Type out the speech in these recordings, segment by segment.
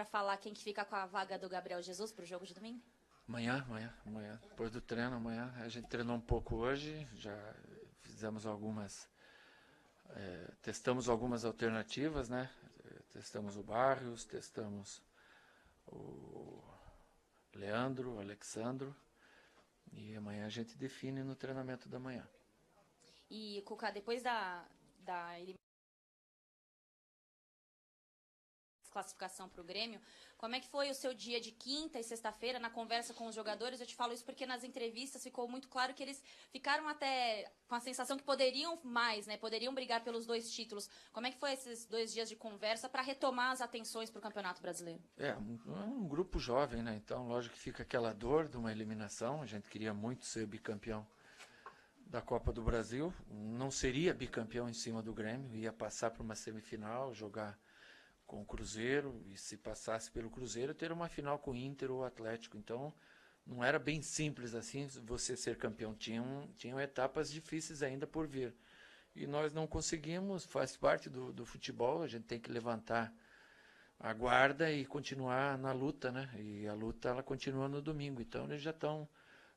para falar quem que fica com a vaga do Gabriel Jesus para o jogo de domingo? Amanhã. Depois do treino, amanhã. A gente treinou um pouco hoje, já fizemos testamos algumas alternativas, né? Testamos o Barrios, testamos o Leandro, o Alexandro, e amanhã a gente define no treinamento da manhã. E, Cuca, depois da classificação para o Grêmio, como é que foi o seu dia de quinta e sexta-feira na conversa com os jogadores? Eu te falo isso porque nas entrevistas ficou muito claro que eles ficaram até com a sensação que poderiam mais, né? Poderiam brigar pelos 2 títulos. Como é que foi esses 2 dias de conversa para retomar as atenções para o Campeonato Brasileiro? Um grupo jovem, né? Então, lógico que fica aquela dor de uma eliminação. A gente queria muito ser bicampeão da Copa do Brasil. Não seria bicampeão em cima do Grêmio, ia passar para uma semifinal, jogar com o Cruzeiro, e se passasse pelo Cruzeiro, ter uma final com o Inter ou o Atlético. Então, não era bem simples assim você ser campeão. Tinham etapas difíceis ainda por vir. E nós não conseguimos, faz parte do futebol, a gente tem que levantar a guarda e continuar na luta, né? E a luta, ela continua no domingo. Então, eles já estão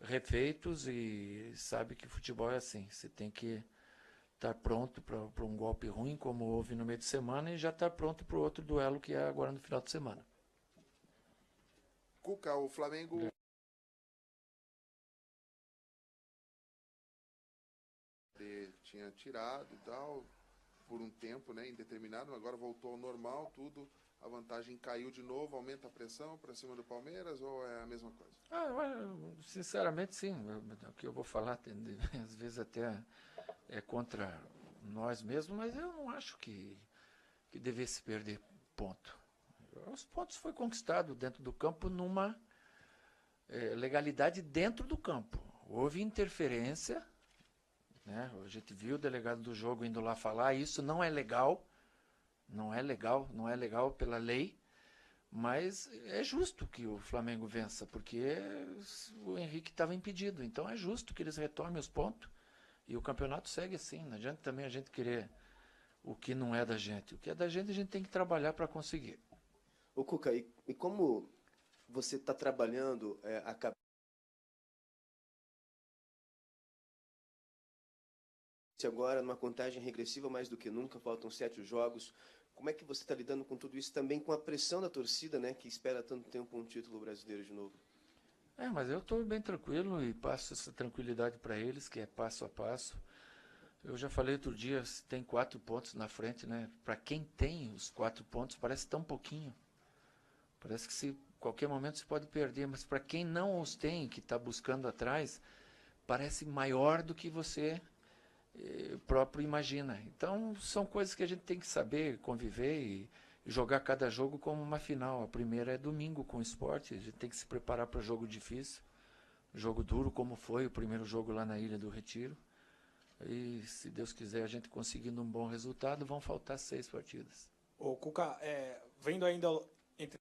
refeitos e sabe que futebol é assim. Você tem que estar pronto para um golpe ruim, como houve no meio de semana, e já estar pronto para o outro duelo, que é agora no final de semana. Cuca, o Flamengo tinha tirado e tal, por um tempo, né, indeterminado, agora voltou ao normal, tudo, a vantagem caiu de novo, aumenta a pressão para cima do Palmeiras, ou é a mesma coisa? Sinceramente, sim. O que eu vou falar, às vezes até é contra nós mesmos, mas eu não acho que devesse perder ponto. Os pontos foi conquistado dentro do campo numa legalidade dentro do campo. Houve interferência, né? A gente viu o delegado do jogo indo lá falar, isso não é legal, não é legal pela lei, mas é justo que o Flamengo vença, porque o Henrique estava impedido, então é justo que eles retomem os pontos. E o campeonato segue assim. Não adianta também a gente querer o que não é da gente. O que é da gente, a gente tem que trabalhar para conseguir. Ô Cuca, e como você está trabalhando a cabeça agora numa contagem regressiva mais do que nunca, faltam 7 jogos. Como é que você está lidando com tudo isso também, com a pressão da torcida, né, que espera tanto tempo um título brasileiro de novo? Mas eu estou bem tranquilo e passo essa tranquilidade para eles, que é passo a passo. Eu já falei outro dia, tem 4 pontos na frente, né? Para quem tem os 4 pontos, parece tão pouquinho. Parece que se qualquer momento se pode perder, mas para quem não os tem, que está buscando atrás, parece maior do que você próprio imagina. Então, são coisas que a gente tem que saber conviver e jogar cada jogo como uma final. A primeira é domingo com o Sport, a gente tem que se preparar para jogo difícil, jogo duro, como foi o primeiro jogo lá na Ilha do Retiro. E, se Deus quiser, a gente conseguindo um bom resultado, vão faltar 6 partidas. Ô, Cuca, vendo ainda entre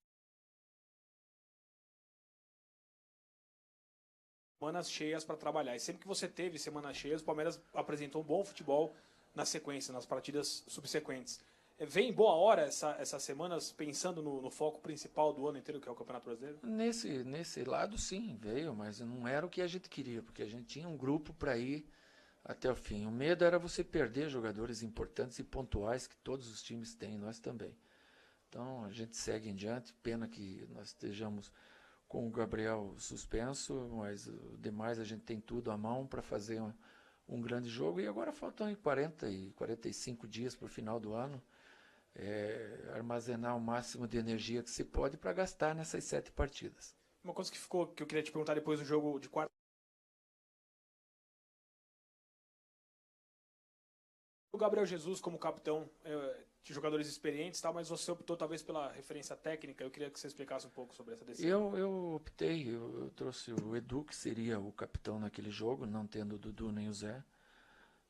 semanas cheias para trabalhar. E sempre que você teve semanas cheias, o Palmeiras apresentou um bom futebol na sequência, nas partidas subsequentes. Vem em boa hora essas semanas pensando no foco principal do ano inteiro, que é o Campeonato Brasileiro? Nesse lado, sim, veio, mas não era o que a gente queria, porque a gente tinha um grupo para ir até o fim. O medo era você perder jogadores importantes e pontuais que todos os times têm, nós também. Então, a gente segue em diante. Pena que nós estejamos com o Gabriel suspenso, mas o demais a gente tem tudo à mão para fazer um grande jogo. E agora faltam 40 e 45 dias para o final do ano. Armazenar o máximo de energia que se pode para gastar nessas 7 partidas. Uma coisa que eu queria te perguntar depois do jogo de quarta. O Gabriel Jesus como capitão de jogadores experientes, tal, mas você optou talvez pela referência técnica. Eu queria que você explicasse um pouco sobre essa decisão. Eu optei, eu trouxe o Edu, que seria o capitão naquele jogo, não tendo o Dudu nem o Zé.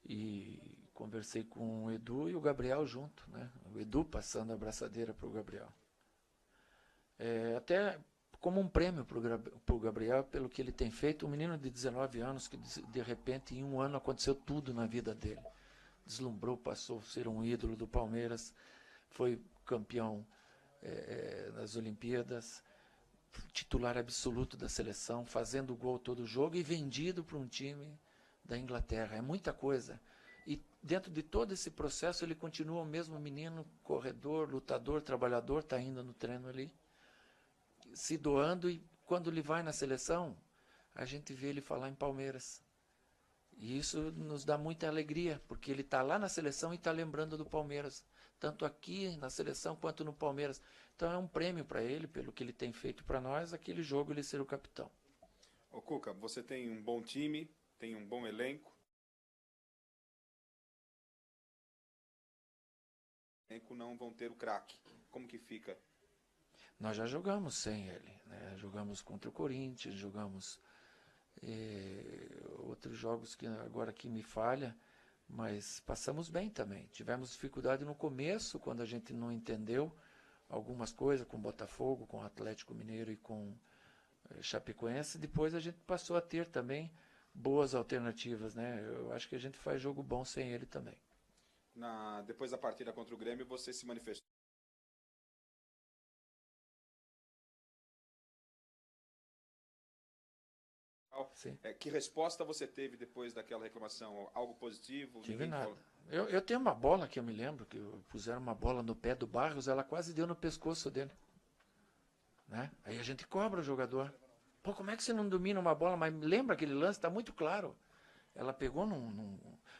E conversei com o Edu e o Gabriel junto, né? O Edu passando a abraçadeira para o Gabriel. Até como um prêmio para o Gabriel, pelo que ele tem feito. Um menino de 19 anos que, de repente, em um ano aconteceu tudo na vida dele. Deslumbrou, passou a ser um ídolo do Palmeiras, foi campeão nas Olimpíadas, titular absoluto da seleção, fazendo gol todo jogo e vendido para um time da Inglaterra. É muita coisa. E dentro de todo esse processo ele continua o mesmo menino, corredor, lutador, trabalhador, está indo no treino ali, se doando, e quando ele vai na seleção, a gente vê ele falar em Palmeiras. E isso nos dá muita alegria, porque ele está lá na seleção e está lembrando do Palmeiras, tanto aqui na seleção quanto no Palmeiras. Então é um prêmio para ele, pelo que ele tem feito para nós, aquele jogo ele ser o capitão. Ô Cuca, você tem um bom time, tem um bom elenco. Não vão ter o craque. Como que fica? Nós já jogamos sem ele, né? Jogamos contra o Corinthians, jogamos outros jogos que agora aqui me falha, mas passamos bem também. Tivemos dificuldade no começo, quando a gente não entendeu algumas coisas com Botafogo, com Atlético Mineiro e com Chapecoense. Depois a gente passou a ter também boas alternativas, né? Eu acho que a gente faz jogo bom sem ele também. Depois da partida contra o Grêmio, você se manifestou. Sim. Que resposta você teve depois daquela reclamação? Algo positivo? Tive nada. Eu tenho uma bola que eu me lembro, que puseram uma bola no pé do Barros, ela quase deu no pescoço dele. Né? Aí a gente cobra o jogador. Pô, como é que você não domina uma bola? Mas lembra aquele lance? Está muito claro. Ela pegou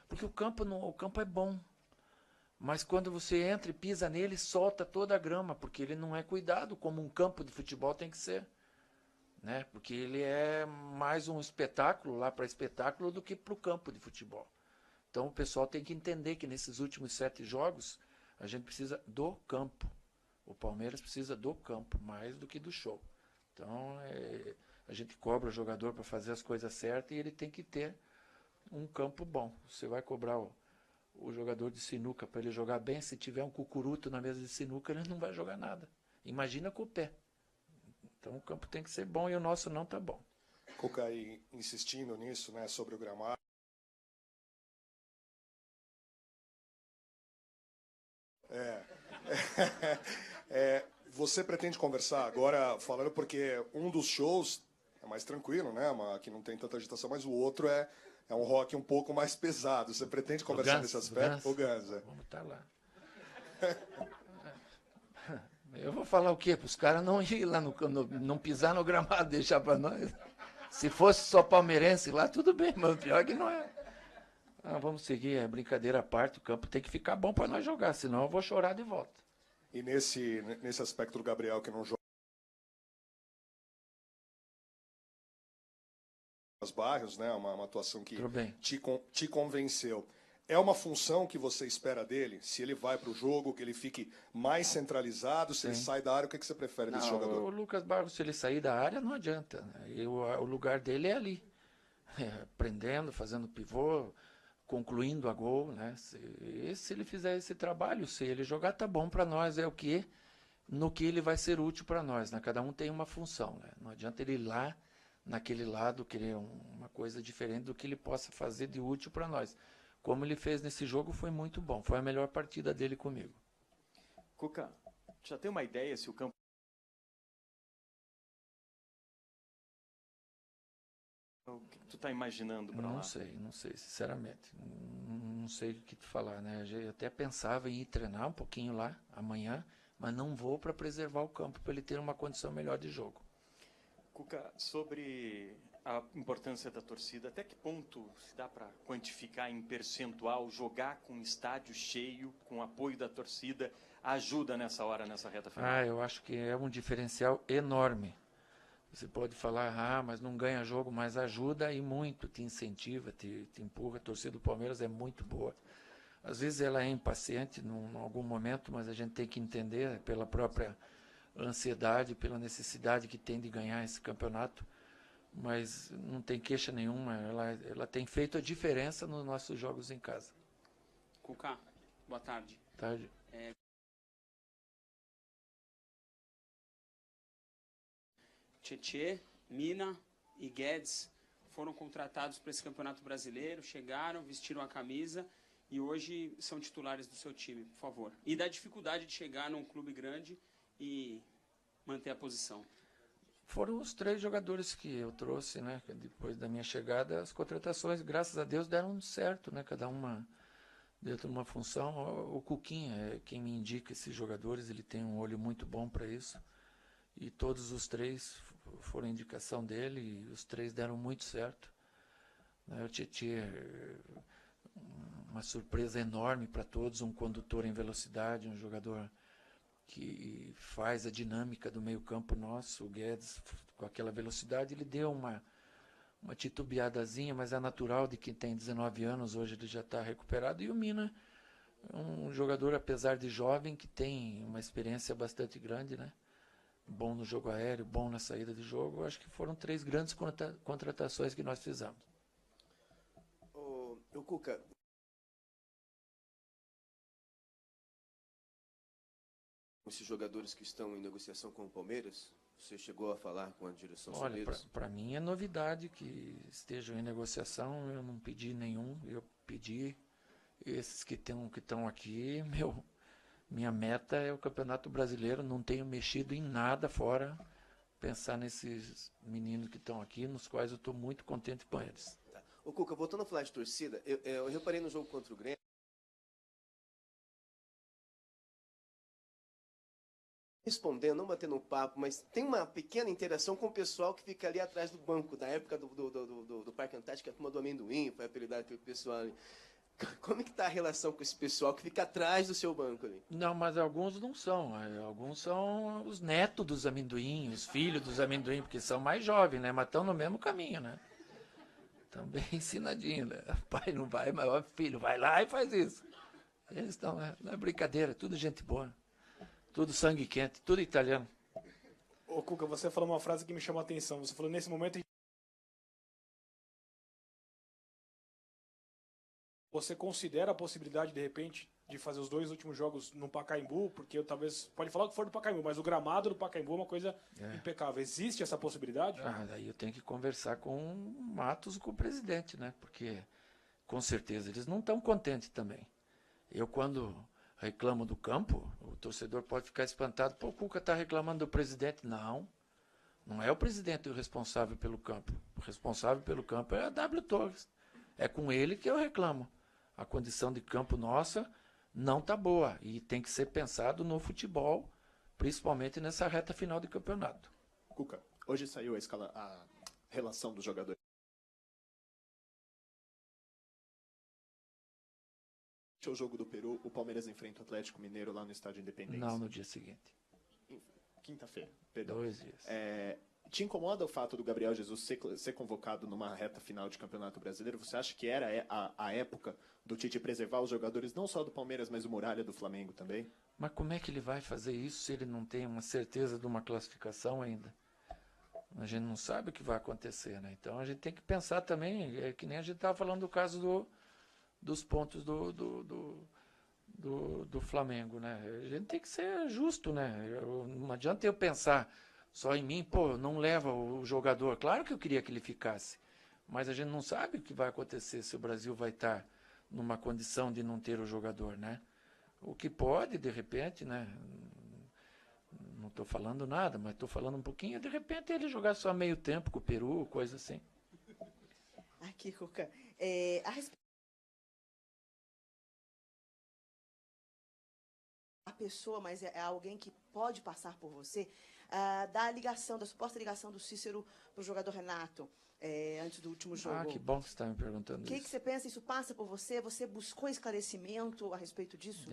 porque o campo é bom. Mas quando você entra e pisa nele, solta toda a grama, porque ele não é cuidado como um campo de futebol tem que ser. Né? Porque ele é mais um espetáculo lá para espetáculo do que para o campo de futebol. Então o pessoal tem que entender que nesses últimos 7 jogos a gente precisa do campo. O Palmeiras precisa do campo mais do que do show. Então a gente cobra o jogador para fazer as coisas certas e ele tem que ter um campo bom. Você vai cobrar o jogador de sinuca para ele jogar bem, se tiver um cucuruto na mesa de sinuca ele não vai jogar nada. Imagina com o pé. Então o campo tem que ser bom e o nosso não está bom. Cuca, aí insistindo nisso, né, sobre o gramado. Você pretende conversar agora, falando porque um dos shows é mais tranquilo, né, que não tem tanta agitação, mas o outro é um rock um pouco mais pesado. Você pretende conversar nesse aspecto? O Ganza. Vamos estar lá. Eu vou falar o quê? Para os caras não ir lá, não pisar no gramado, deixar para nós. Se fosse só palmeirense lá, tudo bem, mas o pior é que não é. Vamos seguir, é brincadeira à parte, o campo tem que ficar bom para nós jogar, senão eu vou chorar de volta. E nesse aspecto do Gabriel, que não joga os Barrios, né, uma atuação que te convenceu. É uma função que você espera dele? Se ele vai para o jogo, que ele fique mais centralizado, se ele sai da área, o que você prefere desse jogador? O Lucas Barros, se ele sair da área, não adianta. Né? O lugar dele é ali. Aprendendo, fazendo pivô, concluindo a gol. Né? Se ele fizer esse trabalho, se ele jogar, tá bom para nós. É no que ele vai ser útil para nós. Né? Cada um tem uma função. Né? Não adianta ele ir lá, naquele lado, querer uma coisa diferente do que ele possa fazer de útil para nós. Como ele fez nesse jogo, foi muito bom. Foi a melhor partida dele comigo. Cuca, já tem uma ideia se o campo... O que tu está imaginando para lá? Não sei, sinceramente. Não sei o que te falar, né? Eu até pensava em ir treinar um pouquinho lá, amanhã, mas não vou para preservar o campo, para ele ter uma condição melhor de jogo. Cuca, sobre a importância da torcida, até que ponto se dá para quantificar em percentual, jogar com estádio cheio, com apoio da torcida, ajuda nessa hora, nessa reta final? Eu acho que é um diferencial enorme. Você pode falar, mas não ganha jogo, mas ajuda e muito, te incentiva, te empurra. A torcida do Palmeiras é muito boa. Às vezes ela é impaciente em algum momento, mas a gente tem que entender pela própria ansiedade, pela necessidade que tem de ganhar esse campeonato. Mas não tem queixa nenhuma, ela tem feito a diferença nos nossos jogos em casa. Cuca, boa tarde. Tarde. Tietê, Mina e Guedes foram contratados para esse Campeonato Brasileiro, chegaram, vestiram a camisa e hoje são titulares do seu time, por favor. E da dificuldade de chegar num clube grande e manter a posição? Foram os 3 jogadores que eu trouxe, né? Depois da minha chegada, as contratações, graças a Deus, deram certo, né? Cada uma dentro de uma função. O Cuquinha é quem me indica esses jogadores, ele tem um olho muito bom para isso. E todos os 3 foram indicação dele e os 3 deram muito certo. O Tietê, uma surpresa enorme para todos, um condutor em velocidade, um jogador que faz a dinâmica do meio-campo nosso. O Guedes, com aquela velocidade, ele deu uma titubeadazinha, mas é natural de quem tem 19 anos, hoje ele já está recuperado. E o Mina, um jogador, apesar de jovem, que tem uma experiência bastante grande, né? Bom no jogo aéreo, bom na saída de jogo. Eu acho que foram 3 grandes contratações que nós fizemos. O Cuca, esses jogadores que estão em negociação com o Palmeiras, você chegou a falar com a direção sobre eles? Olha, para mim é novidade que estejam em negociação. Eu não pedi nenhum, eu pedi esses que estão aqui. Minha meta é o Campeonato Brasileiro, não tenho mexido em nada fora pensar nesses meninos que estão aqui, nos quais eu estou muito contente com eles. Tá. Ô Cuca, voltando a falar de torcida, eu reparei no jogo contra o Grêmio, respondendo, não batendo um papo, mas tem uma pequena interação com o pessoal que fica ali atrás do banco, da época do Parque Antártico, a turma do amendoim, foi apelidado pelo pessoal ali. Como é que está a relação com esse pessoal que fica atrás do seu banco ali? Não, mas alguns não são. Alguns são os netos dos amendoim, os filhos dos amendoim, porque são mais jovens, né? Mas estão no mesmo caminho, né? Estão bem ensinadinhos, né? O pai não vai, mas o filho vai lá e faz isso. Eles estão, não é brincadeira, tudo gente boa. Tudo sangue quente, tudo italiano. Ô Cuca, você falou uma frase que me chamou a atenção. Você falou, nesse momento, você considera a possibilidade, de repente, de fazer os 2 últimos jogos no Pacaembu? Porque eu talvez, pode falar o que for do Pacaembu, mas o gramado do Pacaembu é uma coisa impecável. Existe essa possibilidade? Daí eu tenho que conversar com o Matos, com o presidente, né? Porque, com certeza, eles não estão contentes também. Eu, quando reclamo do campo, o torcedor pode ficar espantado. Pô, o Cuca está reclamando do presidente. Não, não é o presidente o responsável pelo campo. O responsável pelo campo é a W Torres. É com ele que eu reclamo. A condição de campo nossa não está boa e tem que ser pensado no futebol, principalmente nessa reta final de campeonato. Cuca, hoje saiu a relação dos jogadores. O jogo do Peru, o Palmeiras enfrenta o Atlético Mineiro lá no Estádio Independência. Não, no dia seguinte. Quinta-feira, perdão. 2 dias. Te incomoda o fato do Gabriel Jesus ser convocado numa reta final de Campeonato Brasileiro? Você acha que era a época do Tite preservar os jogadores, não só do Palmeiras, mas o Muralha do Flamengo também? Mas como é que ele vai fazer isso se ele não tem uma certeza de uma classificação ainda? A gente não sabe o que vai acontecer, né? Então a gente tem que pensar também, que nem a gente estava falando do caso dos pontos do Flamengo, né? A gente tem que ser justo, né? Não adianta eu pensar só em mim, pô, não leva o jogador. Claro que eu queria que ele ficasse, mas a gente não sabe o que vai acontecer se o Brasil vai estar numa condição de não ter o jogador, né? O que pode, de repente, né? Não estou falando nada, mas estou falando um pouquinho, de repente ele jogar só meio tempo com o Peru, coisa assim. Aqui, Cuca, a pessoa, mas é alguém que pode passar por você, da suposta ligação do Cícero para o jogador Renato, antes do último jogo. Que bom que você está me perguntando isso. O que você pensa? Isso passa por você? Você buscou esclarecimento a respeito disso?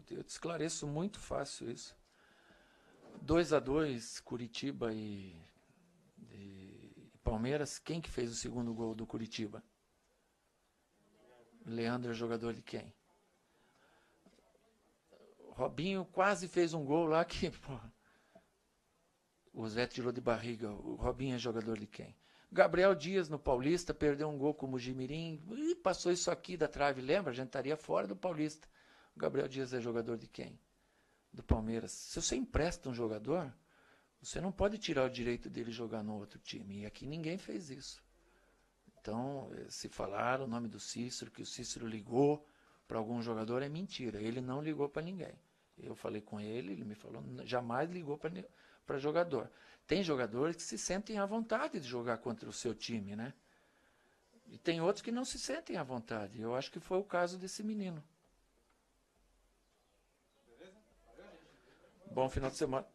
Eu te esclareço muito fácil isso. 2-2, Curitiba e Palmeiras. Quem que fez o segundo gol do Curitiba? Leandro é jogador de quem? Robinho quase fez um gol lá que o Zé tirou de barriga. O Robinho é jogador de quem? Gabriel Dias no Paulista perdeu um gol com o Mujimirim e passou isso aqui da trave, lembra? A gente estaria fora do Paulista. O Gabriel Dias é jogador de quem? Do Palmeiras. Se você empresta um jogador, você não pode tirar o direito dele jogar no outro time. E aqui ninguém fez isso. Então, se falar o nome do Cícero, que o Cícero ligou para algum jogador, é mentira. Ele não ligou para ninguém. Eu falei com ele me falou, jamais ligou para jogador. Tem jogadores que se sentem à vontade de jogar contra o seu time, né? E tem outros que não se sentem à vontade. Eu acho que foi o caso desse menino. Bom final de semana.